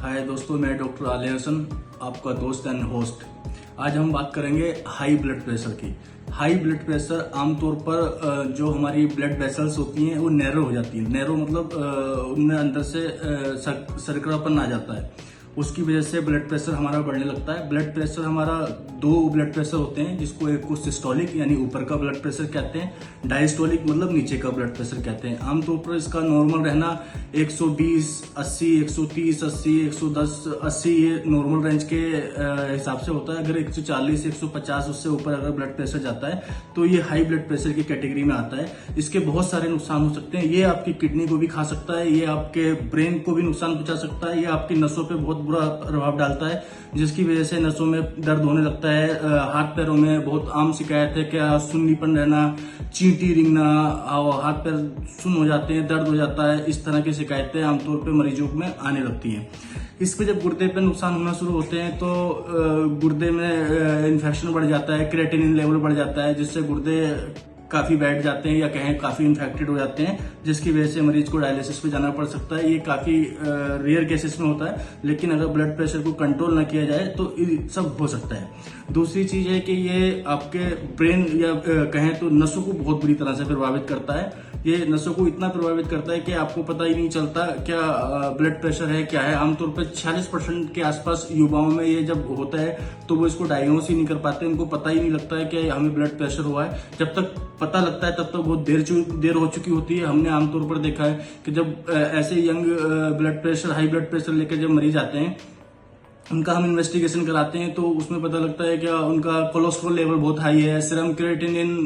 हाय दोस्तों, मैं डॉक्टर आलिया हसन, आपका दोस्त एंड होस्ट। आज हम बात करेंगे हाई ब्लड प्रेशर की। हाई ब्लड प्रेशर आमतौर पर जो हमारी ब्लड वेसल्स होती हैं वो नैरो हो जाती हैं। नैरो मतलब उनमें अंदर से सरकरापन आ जाता है, उसकी वजह से ब्लड प्रेशर हमारा बढ़ने लगता है। ब्लड प्रेशर हमारा दो ब्लड प्रेशर होते हैं, जिसको एक को सिस्टोलिक यानी ऊपर का ब्लड प्रेशर कहते हैं, डायस्टोलिक मतलब नीचे का ब्लड प्रेशर कहते हैं। आमतौर पर इसका नॉर्मल रहना 120, 80, 130, 80, 110, 80 ये नॉर्मल रेंज के हिसाब से होता है। अगर 140, 150 उससे ऊपर अगर ब्लड प्रेशर जाता है तो ये हाई ब्लड प्रेशर की कैटेगरी में आता है। इसके बहुत सारे नुकसान हो सकते हैं। ये आपकी किडनी को भी खा सकता है, ये आपके ब्रेन को भी नुकसान पहुंचा सकता है, ये आपकी नसों पे बहुत बुरा प्रभाव डालता है, जिसकी वजह से नसों में दर्द होने लगता है। हाथ पैरों में बहुत आम शिकायत है, क्या सुन्नीपन रहना, चींटी रिंगना, हाथ पैर सुन्न हो जाते हैं, दर्द हो जाता है। इस तरह की शिकायतें आमतौर पे मरीजों में आने लगती हैं। इस पे जब गुर्दे पे नुकसान होना शुरू होते हैं तो गुर्दे में इन्फेक्शन बढ़ जाता है, क्रिएटिनिन लेवल बढ़ जाता है, जिससे गुर्दे काफी बैठ जाते हैं या कहें काफी इन्फेक्टेड हो जाते हैं, जिसकी वजह से मरीज को डायलिसिस पे जाना पड़ सकता है। ये काफी रेयर केसेस में होता है, लेकिन अगर ब्लड प्रेशर को कंट्रोल ना किया जाए तो सब हो सकता है। दूसरी चीज है कि ये आपके ब्रेन या कहें तो नसों को बहुत बुरी तरह से प्रभावित करता है। ये नसों को इतना प्रभावित करता है कि आपको पता ही नहीं चलता क्या ब्लड प्रेशर है क्या है। आमतौर पर 46% के आसपास युवाओं में ये जब होता है तो वो इसको डायग्नोस ही नहीं कर पाते, उनको पता ही नहीं लगता है कि हमें ब्लड प्रेशर हुआ है। जब तक पता लगता है तब तक बहुत देर हो चुकी होती है। हमने आमतौर पर देखा है कि जब ऐसे young blood pressure, high blood pressure लेकर जब मरीज आते हैं, उनका हम इन्वेस्टिगेशन कराते हैं तो उसमें पता लगता है कि उनका कोलेस्ट्रॉल लेवल बहुत हाई है, सीरम क्रिएटिनिन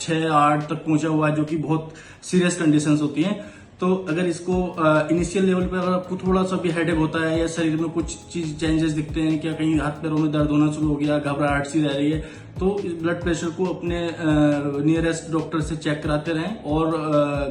6-8 तक पहुंचा हुआ है, जो कि बहुत सीरियस कंडीशंस होती हैं। तो अगर इसको इनिशियल लेवल पे अगर आपको थोड़ा सा भी हेडेक होता है या शरीर में कुछ चीज चेंजेस दिखते हैं, क्या कहीं हाथ पैरों में दर्द होना शुरू हो गया, घबराहट सी रह रही है, तो इस ब्लड प्रेशर को अपने नियरेस्ट डॉक्टर से चेक कराते रहें। और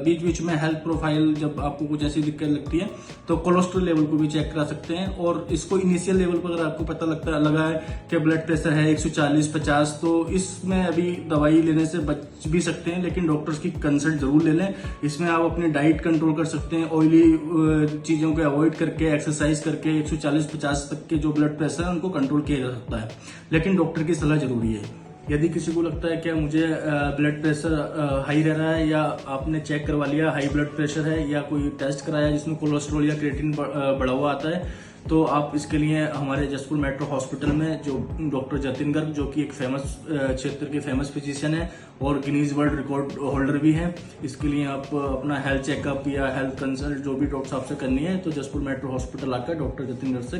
बीच बीच में हेल्थ प्रोफाइल जब आपको कुछ ऐसी दिक्कत लगती है तो कोलेस्ट्रॉल लेवल को भी चेक करा सकते हैं। और इसको इनिशियल लेवल पर अगर आपको पता लगा है कि ब्लड प्रेशर है 140-50, तो इसमें अभी दवाई लेने से बच भी सकते हैं, लेकिन डॉक्टर्स की कंसल्ट जरूर ले लें। इसमें आप अपनी डाइट कंट्रोल कर सकते हैं, ऑयली चीजों को अवॉइड करके, एक्सरसाइज करके 140-50 तक के जो ब्लड प्रेशर है उनको कंट्रोल किया जा सकता है, लेकिन डॉक्टर की सलाह जरूरी है। यदि किसी को लगता है कि मुझे ब्लड प्रेशर हाई रह रहा है, या आपने चेक करवा लिया हाई ब्लड प्रेशर है, या कोई टेस्ट कराया जिसमें कोलेस्ट्रॉल या क्रिएटिनिन बढ़ा हुआ आता है, तो आप इसके लिए हमारे जसपुर मेट्रो हॉस्पिटल में जो डॉक्टर जतिन गर्ग, जो कि एक फेमस क्षेत्र के फेमस फिजिशियन है और गिनीज वर्ल्ड रिकॉर्ड होल्डर भी है, इसके लिए आप अपना हेल्थ चेकअप या हेल्थ कंसल्ट जो भी डॉक्टर साहब से करनी है तो जसपुर मेट्रो हॉस्पिटल आकर डॉक्टर जतिन गर्ग से